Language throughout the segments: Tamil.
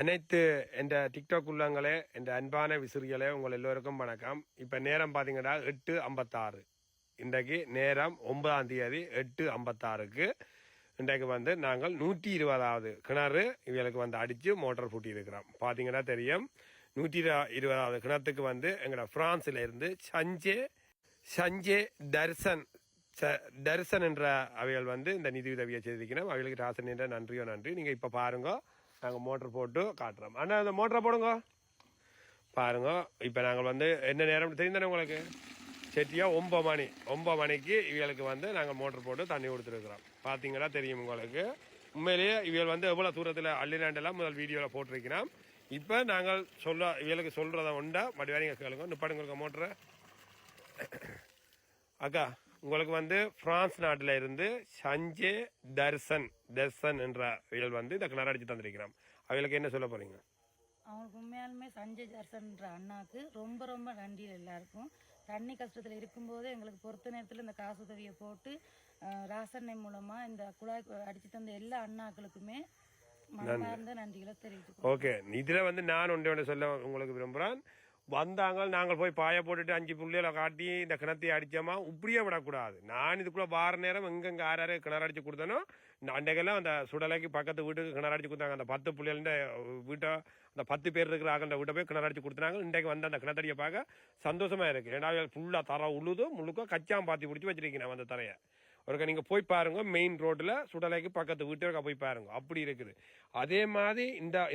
அனைத்து என்ற டிக்டாக் உள்ளங்களே என்ற அன்பான விசிறிகளே உங்கள் எல்லோருக்கும் வணக்கம். இப்போ நேரம் பார்த்தீங்கன்னா 8:56. இன்றைக்கு நேரம் 9ஆம் தேதி 8:56க்கு இன்றைக்கு வந்து நாங்கள் 120வது கிணறு இவங்களுக்கு வந்து அடித்து மோட்டர் பூட்டி இருக்கிறோம். பார்த்தீங்கன்னா தெரியும், 120வது கிணத்துக்கு வந்து எங்களோட பிரான்ஸில் இருந்து சஞ்சே தர்சன் என்ற அவைகள் வந்து இந்த நிதி உதவியை செய்திருக்கிறோம். அவைகளுக்கு ராசன் என்ற நன்றியோ நன்றி. நீங்கள் இப்போ பாருங்க, நாங்கள் மோட்டர் போட்டு காட்டுறோம். அண்ணா அந்த மோட்டரை போடுங்க பாருங்க. இப்போ நாங்கள் வந்து என்ன நேரம் தெரிந்தானே உங்களுக்கு, செட்டியா 9 மணிக்கு இவங்களுக்கு வந்து நாங்கள் மோட்டர் போட்டு தண்ணி கொடுத்துருக்குறோம். பார்த்தீங்கன்னா தெரியும் உங்களுக்கு. உண்மையிலேயே இவள் வந்து எவ்வளோ தூரத்தில் அள்ளினாண்டெல்லாம் முதல் வீடியோவில் போட்டிருக்கிறோம். இப்போ நாங்கள் இவளுக்கு சொல்கிறத உண்டா மறுபடியும் கேளுங்க. நிப்பாடுங்க மோட்டரை. அக்கா, உங்களுக்கு வந்து பிரான்ஸ் நாட்டில் இருந்து சஞ்சே தர்சன் என்ற இயல் வந்து இந்த கிணறு அடிச்சு தந்திருக்கிறோம். அவங்களுக்கு என்ன சொல்ல போறீங்க? அவங்களுக்கு உண்மையாலுமே சஞ்சய் தர்சன்ன்ற அண்ணாக்கு ரொம்ப ரொம்ப நன்றி. எல்லாருக்கும் தண்ணி கஷ்டத்தில் இருக்கும்போது எங்களுக்கு பொறுத்த நேரத்தில் இந்த காசு உதவியை போட்டு ராசனை மூலமா இந்த குழாய் அடிச்சு தந்த எல்லா அண்ணாக்களுக்குமே மனமார்ந்த நன்றிகளை தெரிவித்து. ஓகே, இதுல வந்து நான் ஒன்று சொல்ல உங்களுக்கு விரும்புகிறேன். வந்தாங்க, நாங்கள் போய் பாய போட்டுட்டு 5 புள்ளிகளை காட்டி இந்த கிணத்தை அடிச்சோமா இப்படியே விடக்கூடாது. நான் இதுக்குள்ள வார நேரம் எங்கெங்க ஆறாரு கிணறு அடிச்சு கொடுத்தனோ, அன்றைக்கெல்லாம் அந்த சுடலைக்கு பக்கத்து வீட்டுக்கு கிணறு அடிச்சு கொடுத்தாங்க. அந்த 10 புள்ளிகள் வீட்டை, அந்த 10 பேர் இருக்கிற ஆகண்ட வீட்டை போய் கிணறு அடிச்சு கொடுத்தாங்க. இன்றைக்கு வந்து அந்த கிணத்தடியை பார்க்க சந்தோஷமா இருக்கு. ஏன்னா ஃபுல்லா தர உழுது முழுக்க கச்சாம் பாத்தி பிடிச்சி வச்சிருக்கேன் அந்த தரையை. ஒருக்க நீங்க போய் பாருங்க, மெயின் ரோட்ல சுடலைக்கு பக்கத்து வீட்டுக்கு போய் பாருங்க, அப்படி இருக்குது. அதே மாதிரி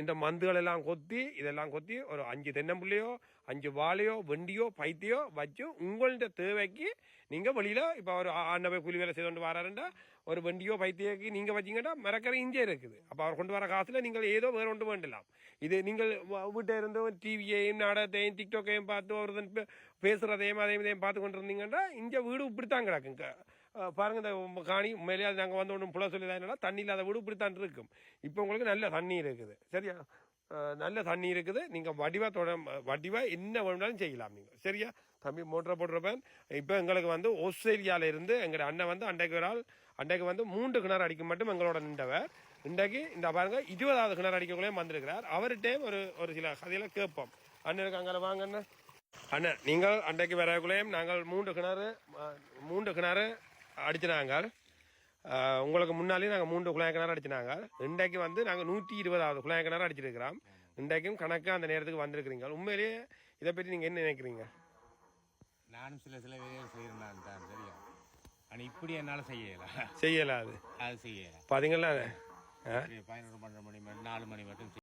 இந்த மந்துகள் எல்லாம் கொத்தி, இதெல்லாம் கொத்தி ஒரு 5 தென்னம்புள்ளையோ 5 வாழையோ வெண்டியோ பைத்தியோ வச்சு உங்கள்ட தேவைக்கு நீங்க வெளியில இப்ப ஒரு ஆண்டவை கூலி வேலை செய்து கொண்டு வராருண்டா ஒரு வெண்டியோ பைத்தியக்கு நீங்க வச்சீங்கன்னா மரக்கரை இங்கே இருக்குது. அப்ப அவர் கொண்டு வர காசுல நீங்கள் ஏதோ வேற ஒன்று வேண்டலாம். இது நீங்கள் வீட்டை இருந்து டிவியையும் நாடகத்தையும் டிக்டாக்கையும் பார்த்து ஒருத்தன் பேசுறதையும் அதையும் பார்த்து கொண்டு இருந்தீங்கன்னா இங்க வீடு இப்படித்தான் கிடக்குங்க. பாருங்க, இந்த காணி உண்மையிலேயே அது நாங்கள் வந்து ஒன்றும் புல சொல்லி தண்ணி இல்லாத வீடு இப்படித்தான் இருக்கும். இப்போ உங்களுக்கு நல்ல தண்ணி இருக்குது, சரியா? நல்ல தண்ணி இருக்குது. நீங்கள் வடிவா என்ன வேணும்னாலும் செய்யலாம் நீங்கள், சரியா? தம்பி மோட்டரை போட்டுருப்பேன். இப்போ எங்களுக்கு வந்து ஆஸ்திரேலியாவில இருந்து எங்களோட அண்ணன் வந்து அன்றைக்கு வந்து 3 கிணறு அடிக்க மட்டும் எங்களோட நின்றவர். இன்றைக்கு இந்த பாருங்க 20வது கிணறு அடிக்கக்குள்ளேயும் வந்திருக்கிறார். அவர்கிட்டே ஒரு சில கதையில கேட்போம். அண்ணனுக்கு அங்கே வாங்க அண்ணன். அண்ணன், நீங்கள் அன்றைக்கு வரக்குள்ளேயும் நாங்கள் 3 கிணறு அடிச்சினாங்க. உங்களுக்கு முன்னாலே நாங்கள் 3 குழாய் கிணறு அடிச்சினாங்க. இன்றைக்கு வந்து நாங்கள் 120வது குழாய் கிணறு அடிச்சிருக்கிறோம். இன்றைக்கும் கணக்காக அந்த நேரத்துக்கு வந்திருக்கிறீங்க. உண்மையிலேயே இதை பற்றி நீங்கள் என்ன நினைக்கிறீங்க? நானும் சில வேலைகள் செய்யறேன் தான், தெரியும். ஆனால் இப்படி என்னால் செய்யலாம் அது செய்யலாம். பார்த்தீங்களா, 11 12 மணி 4 மணி மட்டும்